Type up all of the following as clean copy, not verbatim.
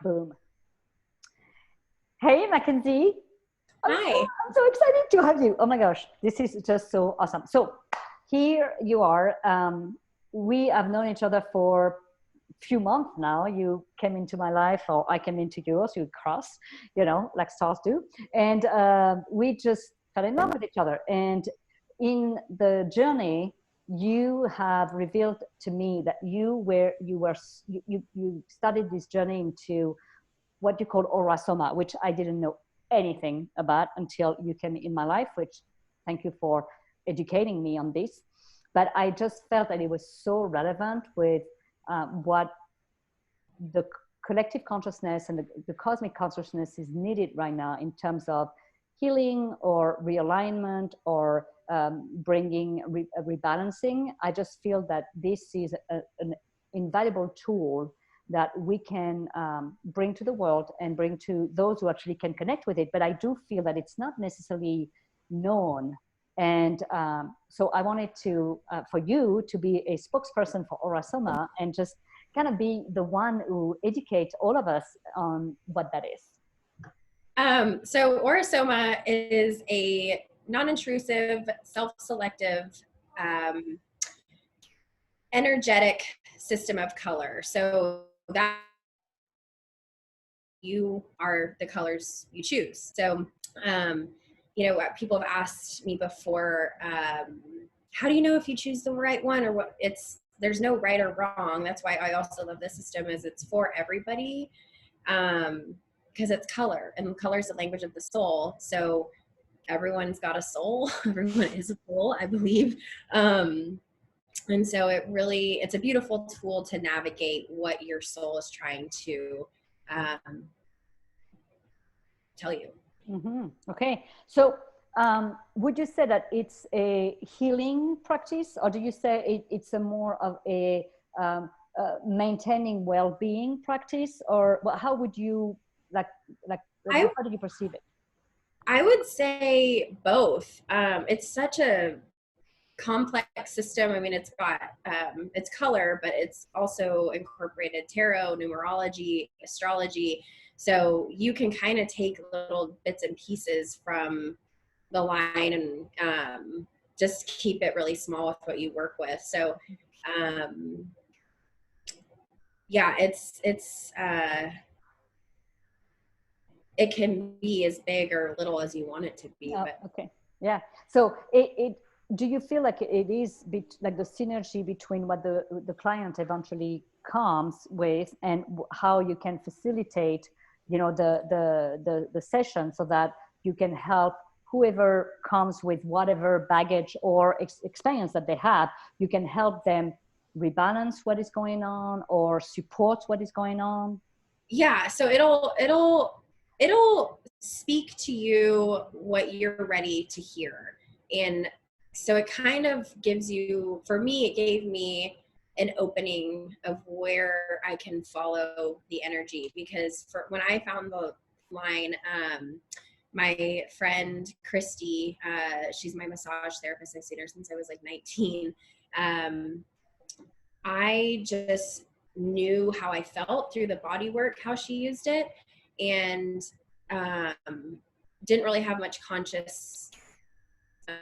Boom. Hey, Mckhenzy. Hi. I'm so excited to have you. Oh my gosh, this is just so awesome. So here you are. We have known each other for a few months now. You came into my life, or I came into yours. You cross, like stars do. And we just fell in love with each other. And in the journey, you have revealed to me that you started this journey into what you call AuraSoma, which I didn't know anything about until you came in my life, which thank you for educating me on this. But I just felt that it was so relevant with what the collective consciousness and the cosmic consciousness is needed right now in terms of healing or realignment or bringing rebalancing. I just feel that this is an invaluable tool that we can bring to the world and bring to those who actually can connect with it. But I do feel that it's not necessarily known. And so I wanted to, for you to be a spokesperson for AuraSoma and just kind of be the one who educates all of us on what that is. So AuraSoma is a non-intrusive, self-selective, energetic system of color. So that you are the colors you choose. So, people have asked me before, how do you know if you choose the right one or what? There's no right or wrong. That's why I also love this system, is it's for everybody. Because it's color, and color is the language of the soul. So everyone's got a soul. Everyone is a soul, I believe. And so it's a beautiful tool to navigate what your soul is trying to tell you. Mm-hmm. Okay. So would you say that it's a healing practice, or do you say it's a more of a maintaining well-being practice, or how would you how do you perceive it? I would say both. It's such a complex system. I mean, it's got it's color, but it's also incorporated tarot, numerology, astrology. So you can kind of take little bits and pieces from the line and just keep it really small with what you work with. So yeah, it can be as big or little as you want it to be. But okay. Yeah. So do you feel like it is like the synergy between what the client eventually comes with and how you can facilitate, the session so that you can help whoever comes with whatever baggage or experience that they have, you can help them rebalance what is going on or support what is going on? Yeah. So it'll speak to you what you're ready to hear. And so it kind of gives you, for me, it gave me an opening of where I can follow the energy. Because when I found the line, my friend Christy, she's my massage therapist. I've seen her since I was like 19. I just knew how I felt through the body work, how she used it, and didn't really have much conscious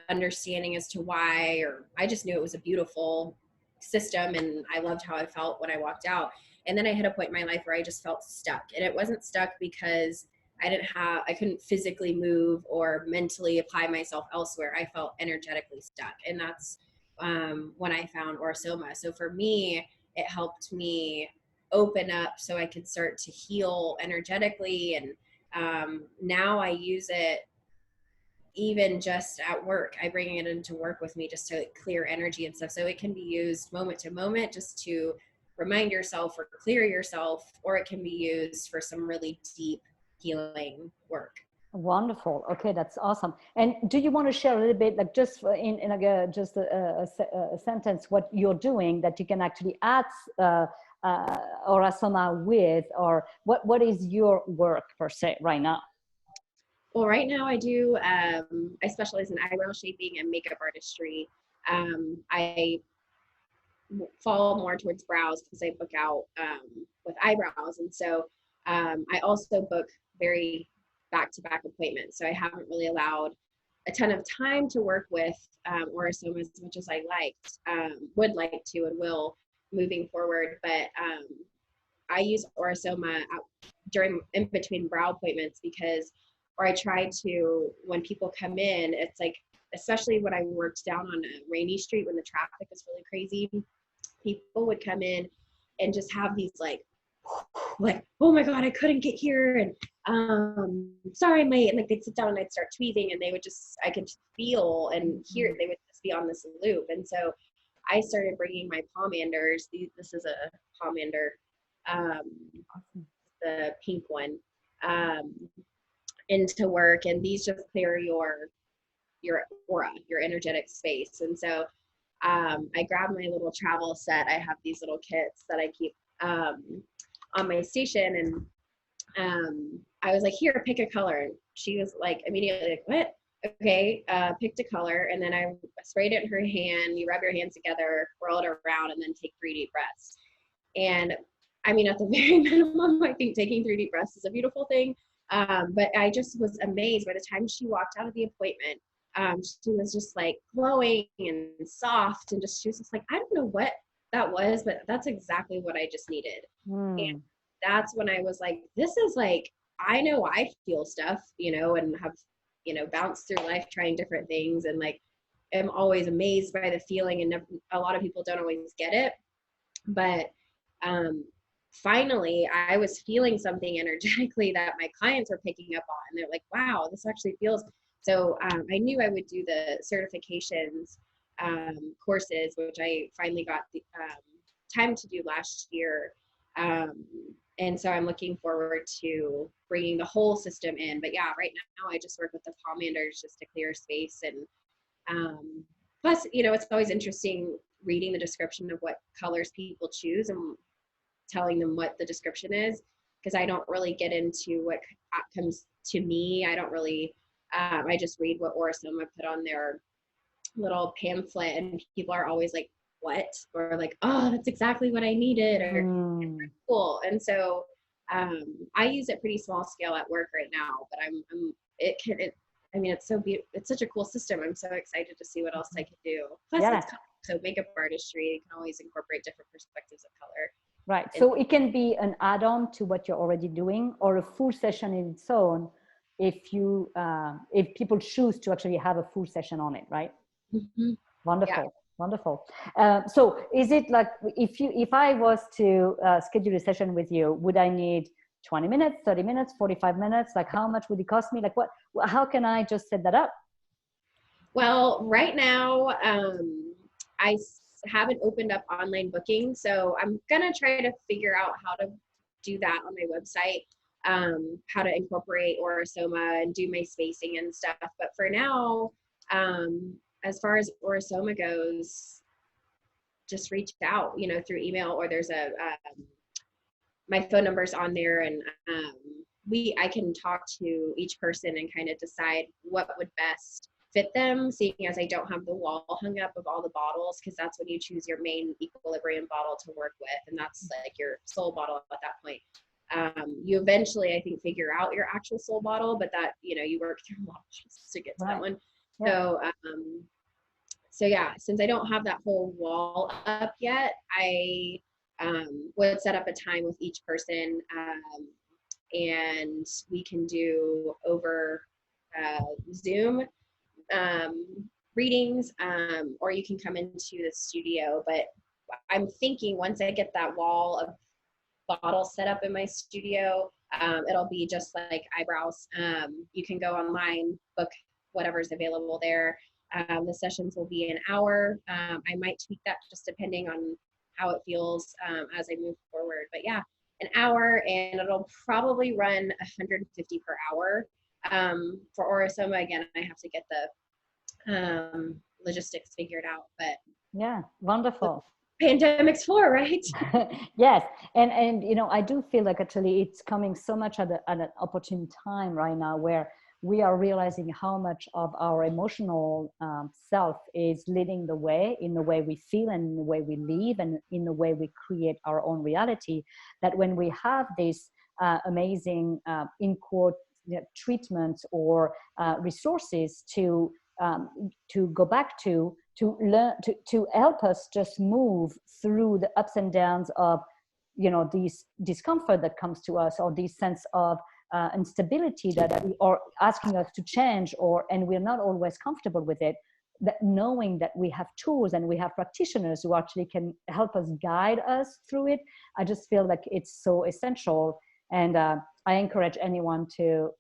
understanding as to why, or I just knew it was a beautiful system and I loved how I felt when I walked out. And then I hit a point in my life where I just felt stuck, and it wasn't stuck because I couldn't physically move or mentally apply myself elsewhere. I felt energetically stuck. And that's when I found AuraSoma. So for me, it helped me open up so I could start to heal energetically. And now I use it even just at work. I bring it into work with me just to clear energy and stuff. So it can be used moment to moment just to remind yourself or clear yourself, or it can be used for some really deep healing work. Wonderful. Okay, that's awesome. And do you want to share a little bit, like just in like just a sentence, what you're doing that you can actually add AuraSoma with, or what is your work per se right now? Well, right now I do, I specialize in eyebrow shaping and makeup artistry. I fall more towards brows because I book out with eyebrows. And so I also book very back-to-back appointments. So I haven't really allowed a ton of time to work with AuraSoma as much as I would like to and will moving forward. But I use AuraSoma during in between brow appointments or I try to, when people come in, it's like, especially when I worked down on a rainy street when the traffic is really crazy, people would come in and just have these like, oh my God, I couldn't get here. And sorry, I'm late. And like, they'd sit down and I'd start tweezing and I could feel and hear, they would just be on this loop. And so I started bringing my pomanders. This is a pomander, the pink one, into work. And these just clear your aura, your energetic space. And so I grabbed my little travel set. I have these little kits that I keep on my station, and I was like, here, pick a color. And she was like, immediately like, what? Okay, picked a color, and then I sprayed it in her hand. You rub your hands together, roll it around, and then take 3 deep breaths. And I mean, at the very minimum, I think taking 3 deep breaths is a beautiful thing. But I just was amazed by the time she walked out of the appointment. She was just like glowing and soft, and she was just like, I don't know what that was, but that's exactly what I just needed. And that's when I was like, this is like, I know I feel stuff, and have, bounced through life trying different things, and like, am always amazed by the feeling, and a lot of people don't always get it. But finally, I was feeling something energetically that my clients were picking up on. They're like, wow, this actually feels. So I knew I would do the certifications courses, which I finally got the time to do last year. And so I'm looking forward to bringing the whole system in. But yeah, right now I just work with the pomanders just to clear space. And plus, it's always interesting reading the description of what colors people choose and telling them what the description is, because I don't really get into what comes to me. I don't really, I just read what AuraSoma put on their little pamphlet, and people are always like, what? Or like, oh, that's exactly what I needed, or cool. And so I use it pretty small scale at work right now, but it's such a cool system. I'm so excited to see what else I can do. Plus it's so makeup artistry, you can always incorporate different perspectives of color. Right. So it can be an add-on to what you're already doing, or a full session in its own if people choose to actually have a full session on it, right? Mm-hmm. Wonderful. Yeah. Wonderful. So is it like, if I was to schedule a session with you, would I need 20 minutes, 30 minutes, 45 minutes? Like, how much would it cost me? Like, how can I just set that up? Well, right now, I haven't opened up online booking, so I'm gonna try to figure out how to do that on my website, how to incorporate AuraSoma and do my spacing and stuff. But for now, as far as AuraSoma goes, just reach out, through email, or there's my phone number's on there, and I can talk to each person and kind of decide what would best fit them, seeing as I don't have the wall hung up of all the bottles, because that's when you choose your main equilibrium bottle to work with, and that's like your soul bottle at that point. You eventually, I think, figure out your actual soul bottle, but that, you work through a lot of bottles to get to that one. Yeah. So yeah, since I don't have that whole wall up yet, I would set up a time with each person, and we can do over Zoom readings, or you can come into the studio. But I'm thinking once I get that wall of bottles set up in my studio, it'll be just like eyebrows. You can go online, book whatever's available there. The sessions will be an hour. I might tweak that just depending on how it feels as I move forward. But yeah, an hour, and it'll probably run $150 per hour. For AuraSoma, again, I have to get the logistics figured out. But yeah, wonderful. Pandemic's for, right? Yes, and I do feel like actually it's coming so much at an opportune time right now, where we are realizing how much of our emotional self is leading the way in the way we feel and in the way we live and in the way we create our own reality. That when we have this amazing, in quote, treatments or resources to go back to learn, to help us just move through the ups and downs of, these discomfort that comes to us, or this sense of instability that we are asking us to change, and we're not always comfortable with it. That knowing that we have tools and we have practitioners who actually can help us, guide us through it, I just feel like it's so essential. And I encourage anyone to,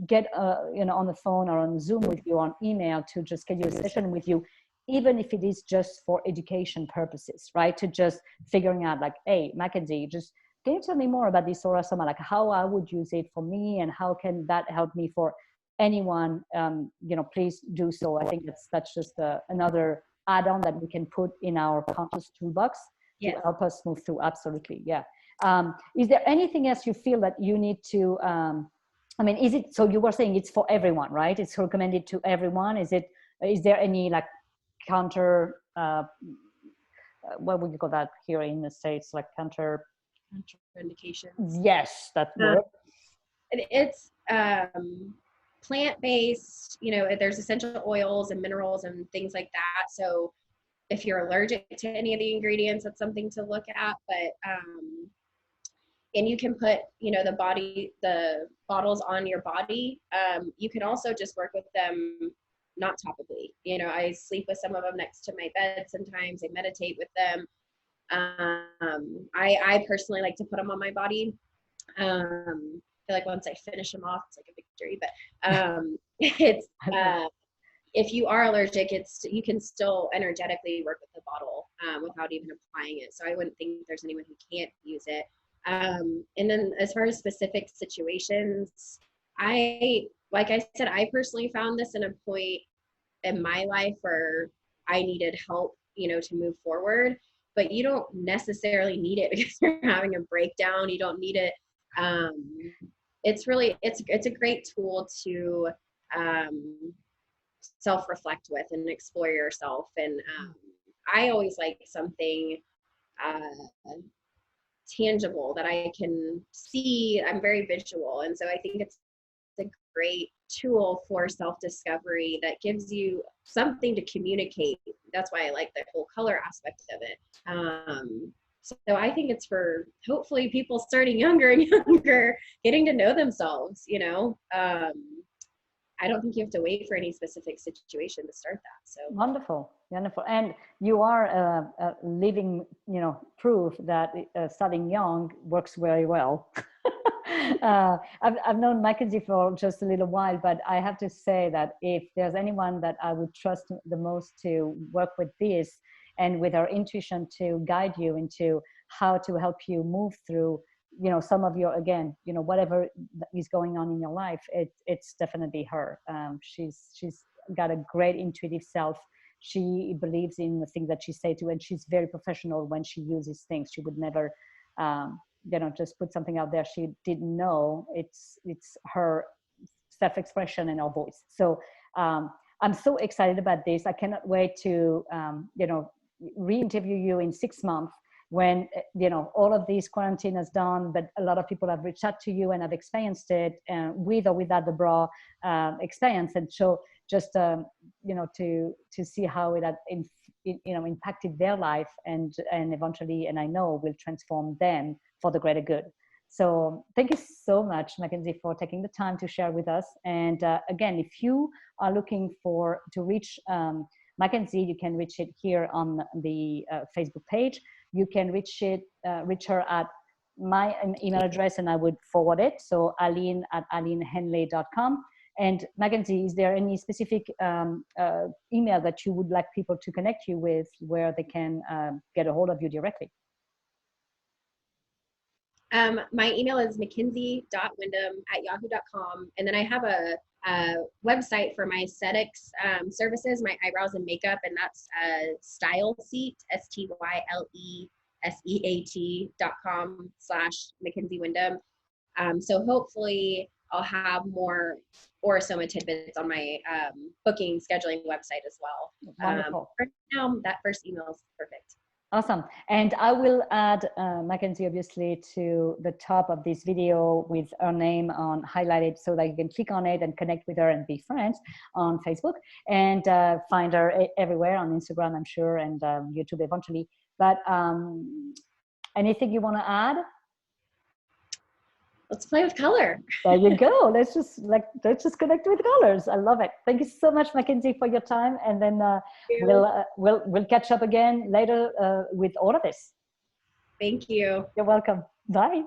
get on the phone or on Zoom with you, on email, to just schedule a session with you, even if it is just for education purposes, right? To just figuring out like, hey, Mckhenzy, just can you tell me more about this AuraSoma, like how I would use it for me, and how can that help me for anyone? Please do so. I think that's just another add-on that we can put in our conscious toolbox to help us move through. Absolutely, yeah. Is there anything else you feel that you need to? Is it, so you were saying it's for everyone, right? It's recommended to everyone. Is there any like counter? What would you call that here in the States? Like contraindications. Yes, that word. It's plant-based. There's essential oils and minerals and things like that. So if you're allergic to any of the ingredients, that's something to look at. But and you can put, the bottles on your body. You can also just work with them, not topically. I sleep with some of them next to my bed sometimes. I meditate with them. I personally like to put them on my body. I feel like once I finish them off, it's like a victory. But it's if you are allergic, you can still energetically work with the bottle without even applying it. So I wouldn't think there's anyone who can't use it. And then as far as specific situations, like I said, I personally found this in a point in my life where I needed help, to move forward. But you don't necessarily need it because you're having a breakdown. You don't need it. It's a great tool to self-reflect with and explore yourself. And I always like something tangible that I can see. I'm very visual, and so I think it's a great tool for self-discovery that gives you something to communicate. That's why I like the whole color aspect of it. So I think it's for hopefully people starting younger and younger, getting to know themselves. I don't think you have to wait for any specific situation to start that. So wonderful. And you are a living, proof that starting young works very well. I've known Mckhenzy for just a little while, but I have to say that if there's anyone that I would trust the most to work with this and with our intuition to guide you into how to help you move through, some of your, again, whatever is going on in your life, it's definitely her. She's got a great intuitive self. She believes in the things that she says to, and she's very professional when she uses things. She would never, just put something out there she didn't know. It's her self-expression and her voice. So I'm so excited about this. I cannot wait to, re-interview you in 6 months when, all of this quarantine is done, but a lot of people have reached out to you and have experienced it with or without the bra experience. And so just, to see how it had, impacted their life and eventually, and I know will transform them for the greater good. So thank you so much, Mckhenzy, for taking the time to share with us. And again, if you are looking to reach Mckhenzy, you can reach it here on the Facebook page. You can reach her at my email address, and I would forward it. So aline@alinehenley.com. And Mckhenzy, is there any specific email that you would like people to connect you with, where they can get a hold of you directly? My email is mckhenzy.windham@yahoo.com. And then I have a website for my aesthetics services, my eyebrows and makeup, and that's StyleSeat, StyleSeat.com/Mckhenzy Windham. So hopefully I'll have more AuraSoma tidbits on my booking scheduling website as well. Wonderful. For now, that first email is perfect. Awesome. And I will add Mckhenzy, obviously, to the top of this video with her name on highlighted so that you can click on it and connect with her and be friends on Facebook, and find her everywhere on Instagram, I'm sure, and YouTube eventually. But anything you want to add? Let's play with color. There you go. Let's just connect with colors. I love it. Thank you so much, Mckhenzy, for your time. And then we'll catch up again later with all of this. Thank you. You're welcome. Bye.